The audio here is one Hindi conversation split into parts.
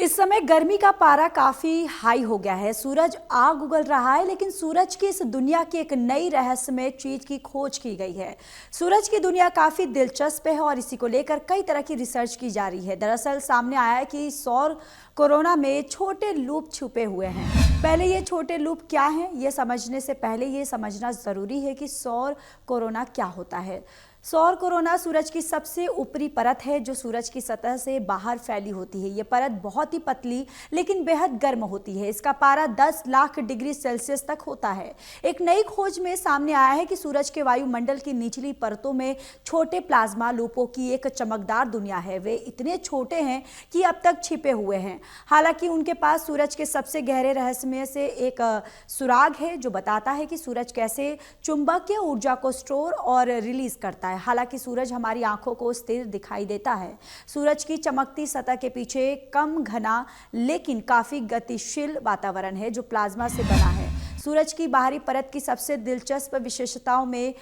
इस समय गर्मी का पारा काफी हाई हो गया है। सूरज आग उगल रहा है, लेकिन सूरज की इस दुनिया की एक नई रहस्यमय चीज की खोज की गई है। सूरज की दुनिया काफी दिलचस्प है और इसी को लेकर कई तरह की रिसर्च की जा रही है। दरअसल सामने आया है कि सौर कोरोना में छोटे लूप छुपे हुए हैं। पहले ये छोटे लूप क्या हैं, ये समझने से पहले ये समझना जरूरी है कि सौर कोरोना क्या होता है। सौर कोरोना सूरज की सबसे ऊपरी परत है जो सूरज की सतह से बाहर फैली होती है। ये परत बहुत ही पतली लेकिन बेहद गर्म होती है। इसका पारा 10 लाख डिग्री सेल्सियस तक होता है। एक नई खोज में सामने आया है कि सूरज के वायुमंडल की निचली परतों में छोटे प्लाज्मा लूपों की एक चमकदार दुनिया है। वे इतने छोटे हैं कि अब तक छिपे हुए हैं। हालांकि उनके पास सूरज के सबसे गहरे रहस्य में से एक सुराग है जो बताता है कि सूरज कैसे चुंबकीय ऊर्जा को स्टोर और रिलीज करता है। हालांकि सूरज हमारी आंखों को स्थिर दिखाई देता है। सूरज की चमकती सतह के पीछे कम घना लेकिन काफी गतिशील वातावरण है जो प्लाज्मा से बना है। सूरज की बाहरी परत की सबसे दिलचस्प विशेषताओं में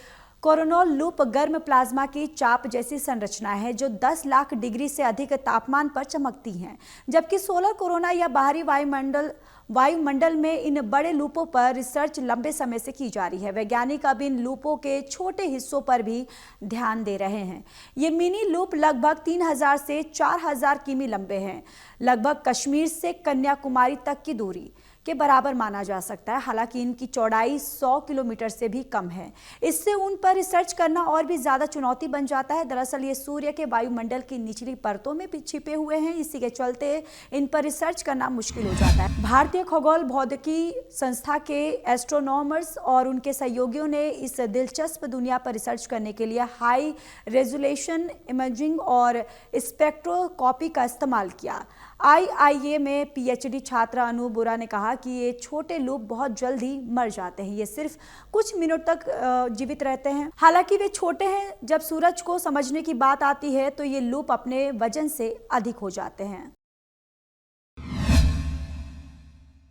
कोरोनल लूप गर्म प्लाज्मा की चाप जैसी संरचना है जो 10 लाख डिग्री से अधिक तापमान पर चमकती हैं, जबकि सोलर कोरोना या बाहरी वायुमंडल में इन बड़े लूपों पर रिसर्च लंबे समय से की जा रही है। वैज्ञानिक अब इन लूपों के छोटे हिस्सों पर भी ध्यान दे रहे हैं। ये मिनी लूप लगभग 3000 से 4000 किमी लंबे हैं, लगभग कश्मीर से कन्याकुमारी तक की दूरी के बराबर माना जा सकता है। हालांकि इनकी चौड़ाई 100 किलोमीटर से भी कम है। इससे उन पर रिसर्च करना और भी ज्यादा चुनौती बन जाता है। दरअसल ये सूर्य के वायुमंडल की निचली परतों में भी छिपे हुए हैं, इसी के चलते इन पर रिसर्च करना मुश्किल हो जाता है। भारतीय खगोल भौतिकी संस्था के एस्ट्रोनॉमर्स और उनके सहयोगियों ने इस दिलचस्प दुनिया पर रिसर्च करने के लिए हाई रेजोल्यूशन इमेजिंग और स्पेक्ट्रोस्कोपी का इस्तेमाल किया। आईआईए में पीएचडी छात्र अनु बोरा ने कहा कि ये छोटे लूप बहुत जल्द ही मर जाते हैं। ये सिर्फ कुछ मिनट तक जीवित रहते हैं। हालांकि वे छोटे हैं। जब सूरज को समझने की बात आती है तो ये लूप अपने वजन से अधिक हो जाते हैं।